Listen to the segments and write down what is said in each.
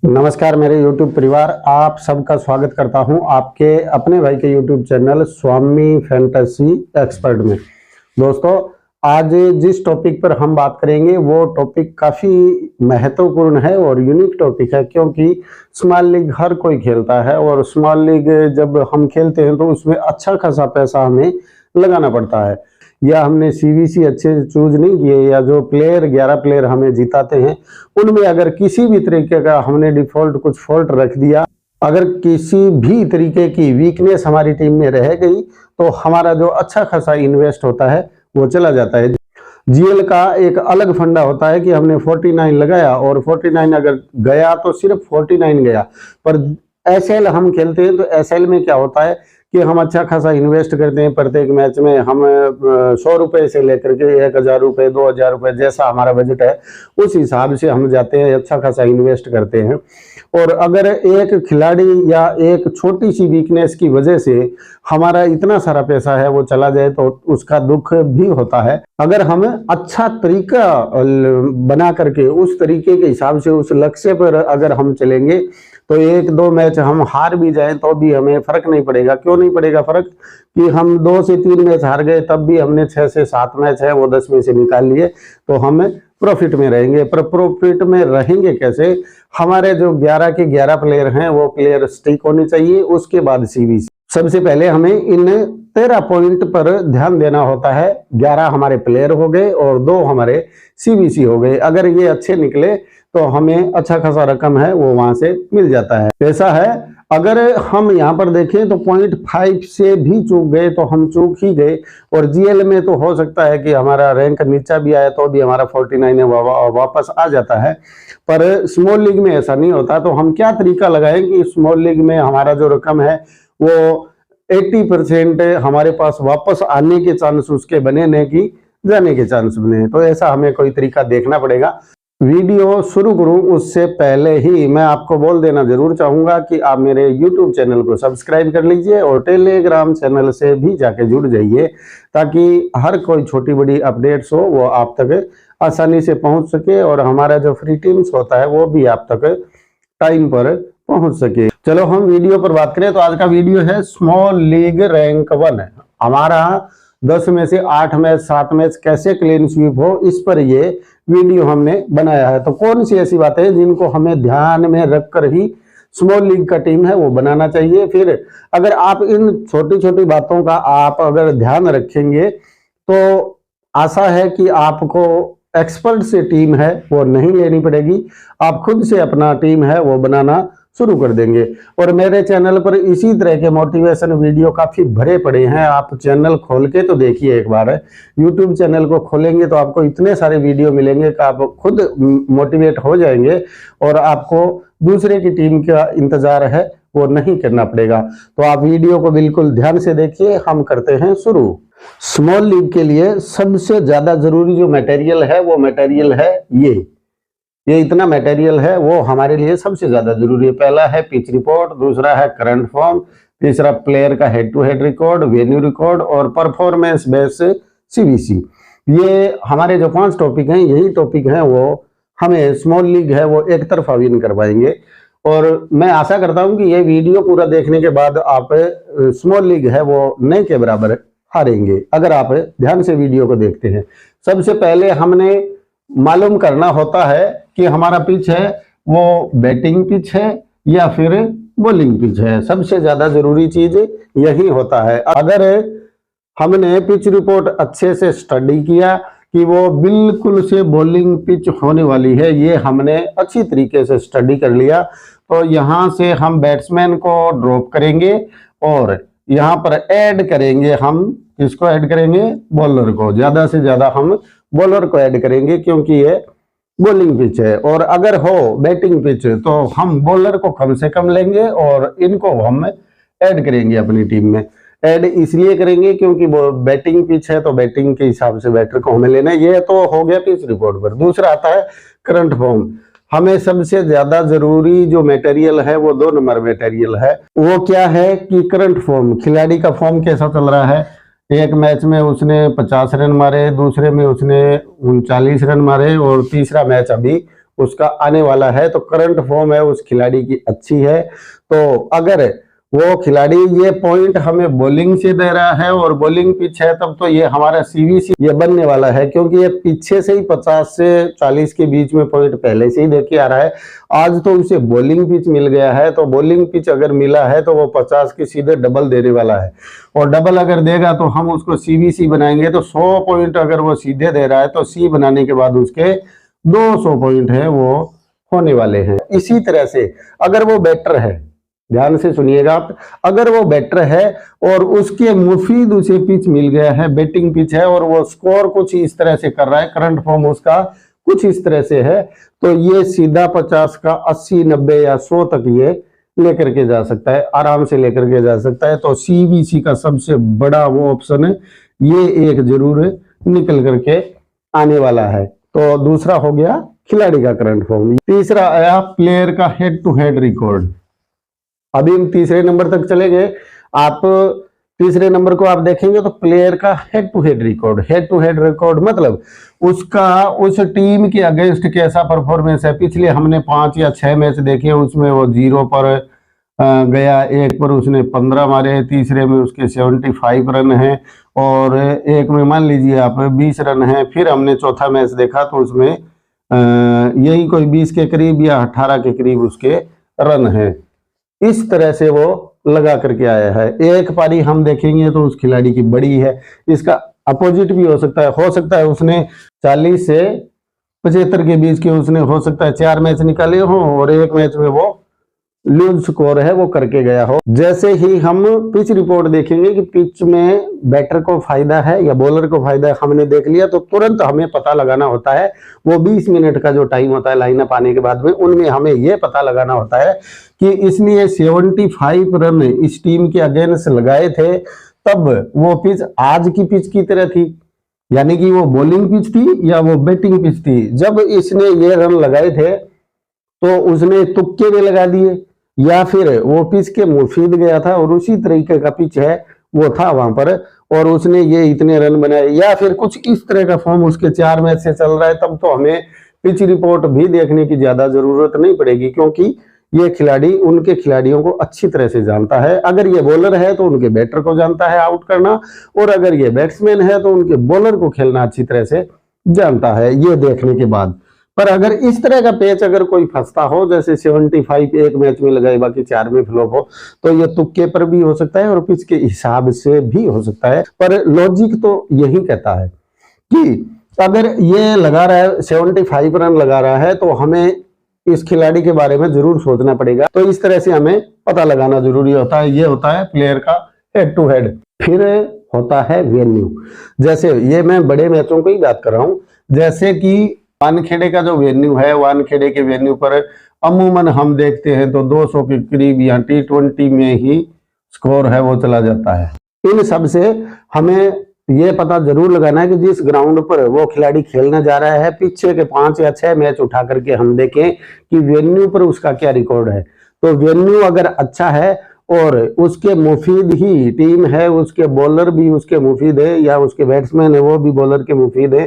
नमस्कार मेरे YouTube परिवार, आप सबका स्वागत करता हूं आपके अपने भाई के YouTube चैनल स्वामी फैंटेसी एक्सपर्ट में। दोस्तों, आज जिस टॉपिक पर हम बात करेंगे वो टॉपिक काफ़ी महत्वपूर्ण है और यूनिक टॉपिक है, क्योंकि स्मॉल लीग हर कोई खेलता है और स्मॉल लीग जब हम खेलते हैं तो उसमें अच्छा खासा पैसा हमें लगाना पड़ता है। या हमने सीवीसी अच्छे से चूज नहीं किए, या जो प्लेयर 11 प्लेयर हमें जिताते हैं उनमें अगर किसी भी तरीके का हमने डिफॉल्ट कुछ फॉल्ट रख दिया, अगर किसी भी तरीके की वीकनेस हमारी टीम में रह गई तो हमारा जो अच्छा खासा इन्वेस्ट होता है वो चला जाता है। जीएल का एक अलग फंडा होता है कि हमने 49 लगाया और 49 अगर गया तो सिर्फ 49 गया, पर एसएल हम खेलते हैं तो एसएल में क्या होता है कि हम अच्छा खासा इन्वेस्ट करते हैं। प्रत्येक मैच में हम 100 रुपए से लेकर के 1000 रुपए 2000 रुपए जैसा हमारा बजट है उस हिसाब से हम जाते हैं, अच्छा खासा इन्वेस्ट करते हैं। और अगर एक खिलाड़ी या एक छोटी सी वीकनेस की वजह से हमारा इतना सारा पैसा है वो चला जाए तो उसका दुख भी होता है। अगर हम अच्छा तरीका बना करके उस तरीके के हिसाब से उस लक्ष्य पर अगर हम चलेंगे तो 1-2 मैच हम हार भी जाएं तो भी हमें फर्क नहीं पड़ेगा। क्यों नहीं पड़ेगा फर्क? कि हम 2 से 3 मैच हार गए तब भी हमने 6 से 7 मैच है वो 10 में से निकाल लिए तो हम प्रॉफिट में रहेंगे। पर प्रॉफिट में रहेंगे कैसे? हमारे जो 11 के 11 प्लेयर हैं वो प्लेयर स्टिक होने चाहिए। उसके बाद सीवीसी। सबसे पहले हमें इन 13 पॉइंट पर ध्यान देना होता है। 11 हमारे प्लेयर हो गए और 2 हमारे सीवीसी हो गए। अगर ये अच्छे निकले तो हमें अच्छा खासा रकम है वो वहां से मिल जाता है। ऐसा है, अगर हम यहाँ पर देखें तो 0.5 से भी चूक गए तो हम चूक ही गए। और जीएल में तो हो सकता है कि हमारा रैंक नीचा भी आया तो भी हमारा 49 वापस आ जाता है, पर स्मॉल लीग में ऐसा नहीं होता। तो हम क्या तरीका लगाएं कि स्मॉल लीग में हमारा जो रकम है वो 80% हमारे पास वापस आने के चांस उसके बने, नहीं कि जाने के चांस बने। तो ऐसा हमें कोई तरीका देखना पड़ेगा। वीडियो शुरू करूं उससे पहले ही मैं आपको बोल देना जरूर चाहूंगा कि आप मेरे YouTube चैनल को सब्सक्राइब कर लीजिए और टेलीग्राम चैनल से भी जाके जुड़ जाइए, ताकि हर कोई छोटी बड़ी अपडेट्स हो वो आप तक आसानी से पहुंच सके और हमारा जो फ्री टीम्स होता है वो भी आप तक टाइम पर पहुंच सके। चलो हम वीडियो पर बात करें तो आज का वीडियो है स्मॉल लीग रैंक 1। हमारा 10 में से 8 मैच 7 मैच कैसे क्लीन स्वीप हो, इस पर ये वीडियो हमने बनाया है। तो कौन सी ऐसी बातें हैं जिनको हमें ध्यान में रखकर ही स्मॉल लीग का टीम है वो बनाना चाहिए। फिर अगर आप इन छोटी छोटी बातों का आप अगर ध्यान रखेंगे तो आशा है कि आपको एक्सपर्ट से टीम है वो नहीं लेनी पड़ेगी, आप खुद से अपना टीम है वो बनाना शुरू कर देंगे। और मेरे चैनल पर इसी तरह के मोटिवेशन वीडियो काफी भरे पड़े हैं। आप चैनल खोल के तो देखिए एक बार, यूट्यूब चैनल को खोलेंगे तो आपको इतने सारे वीडियो मिलेंगे कि आप खुद मोटिवेट हो जाएंगे और आपको दूसरे की टीम का इंतजार है वो नहीं करना पड़ेगा। तो आप वीडियो को बिल्कुल ध्यान से देखिए। हम करते हैं शुरू। स्मॉल लीग के लिए सबसे ज्यादा जरूरी जो मटेरियल है वो मटेरियल है ये इतना मटेरियल है वो हमारे लिए सबसे ज्यादा जरूरी है। पहला है पिच रिपोर्ट, दूसरा है करंट फॉर्म, तीसरा प्लेयर का head to head record, venue record और परफॉर्मेंस बेस सीवीसी। ये हमारे जो 5 टॉपिक हैं, यही टॉपिक हैं वो हमें स्मॉल लीग है वो एक तरफा विन करवाएंगे। और मैं आशा करता हूं कि ये वीडियो पूरा देखने के बाद आप स्मॉल लीग है वो नहीं के बराबर हारेंगे, अगर आप ध्यान से वीडियो को देखते हैं। सबसे पहले हमने मालूम करना होता है कि हमारा पिच है वो बैटिंग पिच है या फिर बॉलिंग पिच है। सबसे ज्यादा जरूरी चीज यही होता है। अगर हमने पिच रिपोर्ट अच्छे से स्टडी किया कि वो बिल्कुल से बॉलिंग पिच होने वाली है, ये हमने अच्छी तरीके से स्टडी कर लिया, तो यहाँ से हम बैट्समैन को ड्रॉप करेंगे और यहाँ पर ऐड करेंगे। हम किसको ऐड करेंगे? बॉलर को। ज्यादा से ज्यादा हम बॉलर को ऐड करेंगे क्योंकि ये बॉलिंग पिच है। और अगर हो बैटिंग पिच तो हम बॉलर को कम से कम लेंगे और इनको हम ऐड करेंगे अपनी टीम में। ऐड इसलिए करेंगे क्योंकि वो बैटिंग पिच है तो बैटिंग के हिसाब से बैटर को हमें लेना है। ये तो हो गया पिच रिपोर्ट पर। दूसरा आता है करंट फॉर्म। हमें सबसे ज्यादा जरूरी जो मटेरियल है वो 2 नंबर मटेरियल है। वो क्या है कि करंट फॉर्म, खिलाड़ी का फॉर्म कैसा चल रहा है। एक मैच में उसने 50 रन मारे, दूसरे में उसने 39 रन मारे और तीसरा मैच अभी उसका आने वाला है। तो करंट फॉर्म है उस खिलाड़ी की अच्छी है। तो अगर वो खिलाड़ी ये पॉइंट हमें बॉलिंग से दे रहा है और बॉलिंग पिच है, तब तो ये हमारा सीवीसी ये बनने वाला है, क्योंकि ये पीछे से ही 50 से 40 के बीच में पॉइंट पहले से ही देके आ रहा है। आज तो उसे बॉलिंग पिच मिल गया है, तो बॉलिंग पिच अगर मिला है तो वो 50 के सीधे डबल देने वाला है, और डबल अगर देगा तो हम उसको सीवीसी बनाएंगे। तो 100 पॉइंट अगर वो सीधे दे रहा है तो सी बनाने के बाद उसके 200 पॉइंट है वो होने वाले हैं। इसी तरह से अगर वो बैटर है, ध्यान से सुनिएगा आप, अगर वो बैटर है और उसके मुफीद उसे पिच मिल गया है, बैटिंग पिच है, और वो स्कोर कुछ इस तरह से कर रहा है, करंट फॉर्म उसका कुछ इस तरह से है, तो ये सीधा 50 का 80, 90 या 100 तक ये लेकर के जा सकता है, आराम से लेकर के जा सकता है। तो सीवीसी का सबसे बड़ा वो ऑप्शन है, ये एक जरूर निकल करके आने वाला है। तो दूसरा हो गया खिलाड़ी का करंट फॉर्म। तीसरा आया प्लेयर का हेड टू हेड रिकॉर्ड। अभी हम तीसरे नंबर तक चले गए। आप तीसरे नंबर को आप देखेंगे तो प्लेयर का head to head record, head to head record मतलब उसका उस टीम के अगेंस्ट कैसा परफॉर्मेंस है। पिछले हमने 5 या 6 मैच देखे, उसमें वो 0 पर गया, एक पर उसने 15 मारे, तीसरे में उसके 75 रन है, और एक में मान लीजिए आप 20 रन है। फिर हमने चौथा मैच देखा तो उसमें यही कोई 20 के करीब या 18 के करीब उसके रन है। इस तरह से वो लगा करके आया है। एक पारी हम देखेंगे तो उस खिलाड़ी की बड़ी है, इसका अपोजिट भी हो सकता है उसने 40 से 75 के बीच के उसने हो सकता है 4 मैच निकाले हो और एक मैच में वो लूज स्कोर है वो करके गया हो। जैसे ही हम पिच रिपोर्ट देखेंगे कि पिच में बैटर को फायदा है या बॉलर को फायदा है, हमने देख लिया, तो तुरंत हमें पता लगाना होता है। वो 20 मिनट का जो टाइम होता है लाइनअप आने के बाद में, उनमें हमें ये पता लगाना होता है कि इसने 75 रन इस टीम के अगेंस्ट लगाए थे, तब वो पिच आज की पिच की तरह थी, यानी कि वो बॉलिंग पिच थी या वो बैटिंग पिच थी। जब इसने ये रन लगाए थे तो उसने तुक्के में लगा दिए, या फिर वो पिच के मुफीद गया था और उसी तरीके का पिच है वो था वहां पर, और उसने ये इतने रन बनाए, या फिर कुछ इस तरह का फॉर्म उसके 4 मैच से चल रहा है, तब तो हमें पिच रिपोर्ट भी देखने की ज्यादा जरूरत नहीं पड़ेगी, क्योंकि ये खिलाड़ी उनके खिलाड़ियों को अच्छी तरह से जानता है। अगर ये बॉलर है तो उनके बैटर को जानता है आउट करना, और अगर ये बैट्समैन है तो उनके बॉलर को खेलना अच्छी तरह से जानता है, ये देखने के बाद। पर अगर इस तरह का पैच अगर कोई फंसता हो, जैसे 75 एक मैच में लगाए बाकी 4 में फ्लॉप हो, तो ये तुक्के पर भी हो सकता है और पिच के हिसाब से भी हो सकता है। पर लॉजिक तो यही कहता है कि अगर ये लगा रहा है 75 रन लगा रहा है, तो हमें इस खिलाड़ी के बारे में जरूर सोचना पड़ेगा। तो इस तरह से हमें पता लगाना जरूरी होता है। ये होता है प्लेयर का हेड टू हेड। फिर होता है वेन्यू। जैसे ये मैं बड़े मैचों की बात कर रहा हूं, जैसे कि वानखेड़े का जो वेन्यू है, वानखेड़े के वेन्यू पर अमूमन हम देखते हैं तो 200 के करीब या T20 में ही स्कोर है वो चला जाता है। इन सब से हमें ये पता जरूर लगाना है कि जिस ग्राउंड पर वो खिलाड़ी खेलना जा रहा है, पीछे के 5 या 6 मैच उठा करके हम देखें कि वेन्यू पर उसका क्या रिकॉर्ड है। तो वेन्यू अगर अच्छा है और उसके मुफीद ही टीम है, उसके बॉलर भी उसके मुफीद है या उसके बैट्समैन है वो भी बॉलर के मुफीद है,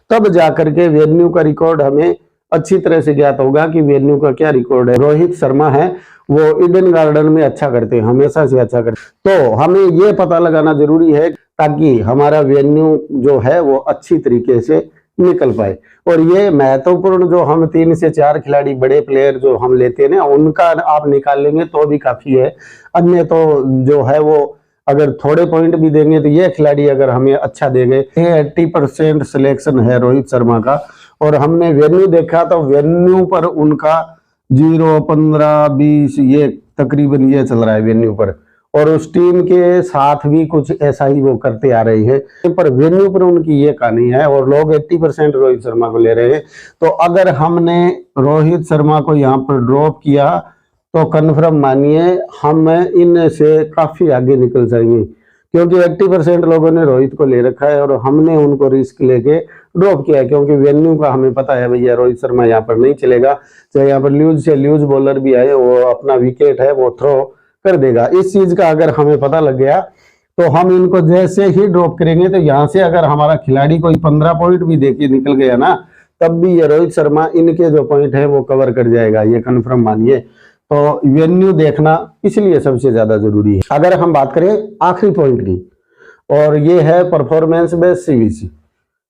तब जाकर के वेन्यू का रिकॉर्ड हमें अच्छी तरह से ज्ञात होगा कि वेन्यू का क्या रिकॉर्ड है। रोहित शर्मा है, वो ईडन गार्डन में अच्छा करते हैं, हमेशा से अच्छा करते, तो हमें ये पता लगाना जरूरी है ताकि हमारा वेन्यू जो है वो अच्छी तरीके से निकल पाए। और ये महत्वपूर्ण जो हम 3 से 4 खिलाड़ी बड़े प्लेयर जो हम लेते हैं ना, उनका आप निकाल लेंगे तो भी काफी है। अन्य तो जो है वो अगर थोड़े पॉइंट भी देंगे तो ये खिलाड़ी अगर हमें अच्छा दे गए, 80% सिलेक्शन है रोहित शर्मा का, और हमने वेन्यू देखा तो वेन्यू पर उनका 0, 15, 20 ये तकरीबन ये चल रहा है वेन्यू पर, और उस टीम के साथ भी कुछ ऐसा ही वो करते आ रहे हैं। पर वेन्यू पर उनकी ये कहानी है और लोग 80% रोहित शर्मा को ले रहे हैं। तो अगर हमने रोहित शर्मा को यहाँ पर ड्रॉप किया तो कन्फर्म मानिए हम इनसे काफी आगे निकल जाएंगे, क्योंकि 80% लोगों ने रोहित को ले रखा है और हमने उनको रिस्क लेके ड्रॉप किया है, क्योंकि वेन्यू का हमें पता है भैया रोहित शर्मा यहाँ पर नहीं चलेगा, चाहे यहाँ पर ल्यूज से ल्यूज बॉलर भी आए, वो अपना विकेट है वो थ्रो कर देगा। इस चीज का अगर हमें पता लग गया तो हम इनको जैसे ही ड्रॉप करेंगे, तो यहाँ से अगर हमारा खिलाड़ी कोई 15 पॉइंट भी देके निकल गया ना, तब भी ये रोहित शर्मा इनके जो पॉइंट है वो कवर कर जाएगा, ये कन्फर्म मानिए। तो वेन्यू देखना इसलिए सबसे ज्यादा जरूरी है। अगर हम बात करें आखिरी पॉइंट की, और ये है परफॉर्मेंस बेस्ड सीवीसी,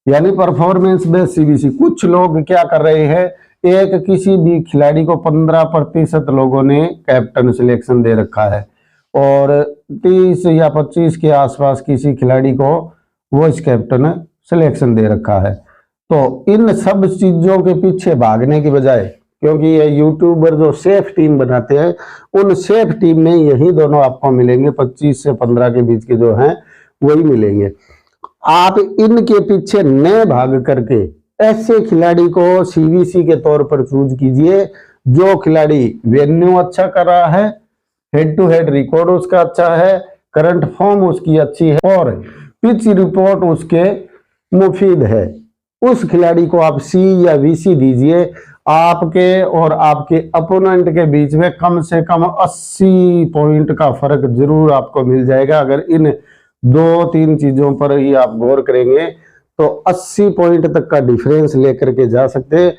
यानी परफॉर्मेंस बेस्ड सीवीसी। कुछ लोग क्या कर रहे हैं, एक किसी भी खिलाड़ी को 15% लोगों ने कैप्टन सिलेक्शन दे रखा है और 30 या 25 के आसपास किसी खिलाड़ी को वाइस कैप्टन सिलेक्शन दे रखा है। तो इन सब चीजों के पीछे भागने की बजाय, क्योंकि ये यूट्यूबर जो सेफ टीम बनाते हैं, उन सेफ टीम में यही दोनों आपको मिलेंगे, 25 से 15 के बीच के जो हैं वही मिलेंगे। आप इनके पीछे न भाग करके ऐसे खिलाड़ी को सीवीसी के तौर पर चूज कीजिए जो खिलाड़ी वेन्यू अच्छा कर रहा है, हेड टू हेड रिकॉर्ड उसका अच्छा है, करंट फॉर्म उसकी अच्छी है और पिच रिपोर्ट उसके मुफीद है। उस खिलाड़ी को आप सी या वीसी दीजिए। आपके और आपके अपोनेंट के बीच में कम से कम 80 पॉइंट का फर्क जरूर आपको मिल जाएगा। अगर इन 2-3 चीजों पर ही आप गौर करेंगे तो 80 पॉइंट तक का डिफरेंस लेकर के जा सकते हैं।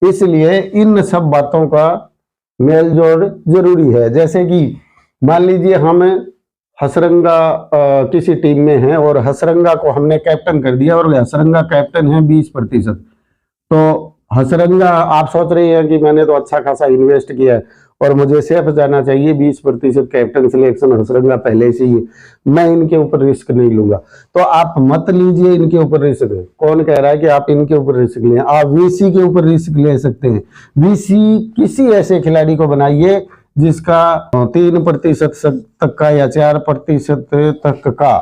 इसलिए इन सब बातों का मेल जोड़ जरूरी है। जैसे कि मान लीजिए हम हसरंगा किसी टीम में हैं और हसरंगा को हमने कैप्टन कर दिया और हसरंगा कैप्टन है 20%, तो हसरंगा आप सोच रहे हैं कि मैंने तो अच्छा खासा इन्वेस्ट किया है और मुझे सेफ जाना चाहिए, 20% कैप्टन सिलेक्शन हसरंगा पहले से ही, मैं इनके ऊपर रिस्क नहीं लूंगा। तो आप मत लीजिए इनके ऊपर रिस्क। कौन कह रहा है कि आप इनके ऊपर रिस्क लें? आप वीसी के ऊपर रिस्क ले सकते हैं। वीसी किसी ऐसे खिलाड़ी को बनाइए जिसका 3% तक का या 4% तक का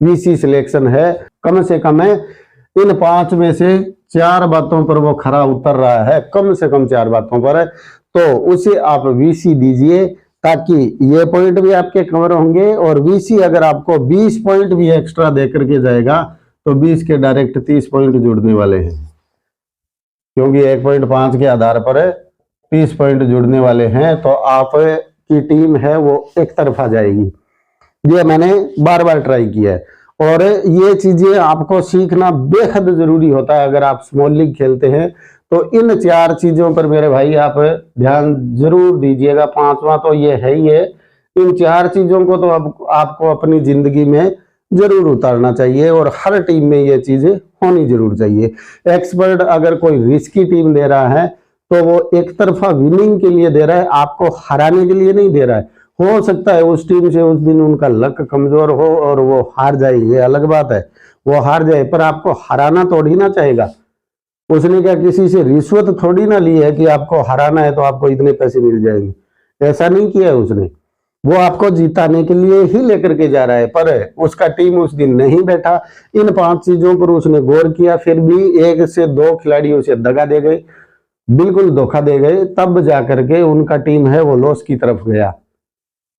वीसी सिलेक्शन है। कम से कम इन 5 में से 4 बातों पर वो खरा उतर रहा है, कम से कम 4 बातों पर, तो उसे आप वीसी दीजिए ताकि ये पॉइंट भी आपके कवर होंगे। और वीसी अगर आपको 20 पॉइंट भी एक्स्ट्रा देकर के जाएगा तो 20 के डायरेक्ट 30 पॉइंट जुड़ने वाले हैं, क्योंकि 1.5 के आधार पर 30 पॉइंट जुड़ने वाले हैं। तो आप की टीम है वो एक तरफा जाएगी। ये मैंने बार बार ट्राई किया है और ये चीजें आपको सीखना बेहद जरूरी होता है। अगर आप स्मॉल लीग खेलते हैं तो इन 4 चीजों पर मेरे भाई आप ध्यान जरूर दीजिएगा। 5वां तो ये है ही है। इन 4 चीजों को तो अब आपको अपनी जिंदगी में जरूर उतारना चाहिए और हर टीम में ये चीजें होनी जरूर चाहिए। एक्सपर्ट अगर कोई रिस्की टीम दे रहा है तो वो एक तरफा विनिंग के लिए दे रहा है, आपको हराने के लिए नहीं दे रहा है। हो सकता है उस टीम से उस दिन उनका लक कमजोर हो और वो हार जाए, ये अलग बात है, वो हार जाए, पर आपको हराना थोड़ी ना चाहेगा। उसने क्या किसी से रिश्वत थोड़ी ना ली है कि आपको हराना है तो आपको इतने पैसे मिल जाएंगे, ऐसा नहीं किया है उसने। वो आपको जिताने के लिए ही लेकर के जा रहा है, पर उसका टीम उस दिन नहीं बैठा। इन 5 चीजों पर उसने गौर किया, फिर भी 1 से 2 खिलाड़ी उसे दगा दे गए, बिल्कुल धोखा दे गए, तब जाकर के उनका टीम है वो लॉस की तरफ गया।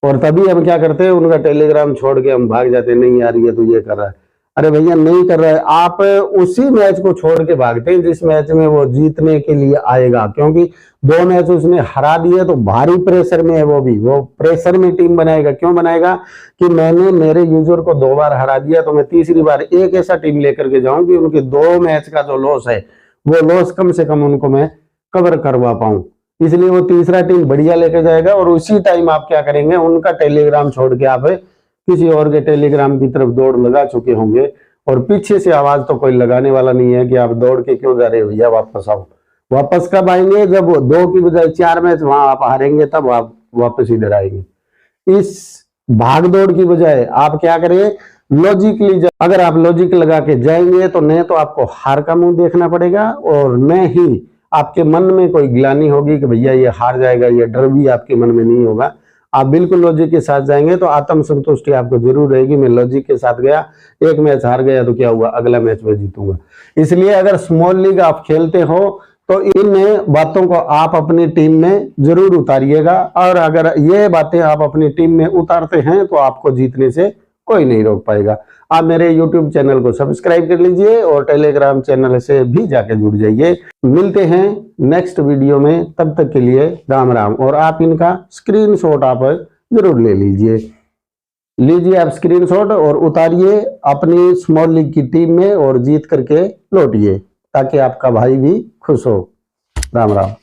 और तभी हम क्या करते हैं, उनका टेलीग्राम छोड़ के हम भाग जाते हैं, नहीं यार ये तो ये कर रहा है। अरे भैया नहीं कर रहा है, आप उसी मैच को छोड़ के भागते हैं जिस मैच में वो जीतने के लिए आएगा, क्योंकि 2 मैच उसने हरा दिए तो भारी प्रेशर में है। वो प्रेशर में टीम बनाएगा। क्यों बनाएगा कि मैंने मेरे यूजर को 2 बार हरा दिया तो मैं तीसरी बार एक ऐसा टीम लेकर के जाऊं कि उनके 2 मैच का जो लॉस है वो लॉस कम से कम उनको मैं कवर करवा पाऊं। इसलिए वो तीसरा टीम बढ़िया लेके जाएगा और उसी टाइम आप क्या करेंगे, उनका टेलीग्राम छोड़ के आप किसी और के टेलीग्राम की तरफ दौड़ लगा चुके होंगे और पीछे से आवाज तो कोई लगाने वाला नहीं है कि आप दौड़ के क्यों जा रहे हो भैया, वापस आओ। वापस कब आएंगे? जब 2 की बजाय 4 मैच वहां आप हारेंगे, तब आप वापस इधर आएंगे। इस भाग दौड़ की बजाय आप क्या करें, लॉजिकली। अगर आप लॉजिक लगा के जाएंगे तो न तो आपको हार का मुंह देखना पड़ेगा और न ही आपके मन में कोई ग्लानि होगी कि भैया ये हार जाएगा, ये डर भी आपके मन में नहीं होगा। आप बिल्कुल लॉजिक के साथ जाएंगे तो आत्म संतुष्टि आपको जरूर रहेगी। मैं लॉजिक के साथ गया, 1 मैच हार गया तो क्या हुआ, अगला मैच में जीतूंगा। इसलिए अगर स्मॉल लीग आप खेलते हो तो इन बातों को आप अपनी टीम में जरूर उतारिएगा और अगर ये बातें आप अपनी टीम में उतारते हैं तो आपको जीतने से कोई नहीं रोक पाएगा। आप मेरे YouTube चैनल को सब्सक्राइब कर लीजिए और टेलीग्राम चैनल से भी जाके जुड़ जाइए। मिलते हैं नेक्स्ट वीडियो में, तब तक के लिए राम राम। और आप इनका स्क्रीनशॉट आप जरूर ले लीजिए आप स्क्रीनशॉट और उतारिए अपनी स्मॉल लीग की टीम में और जीत करके लौटिए, ताकि आपका भाई भी खुश हो। राम राम।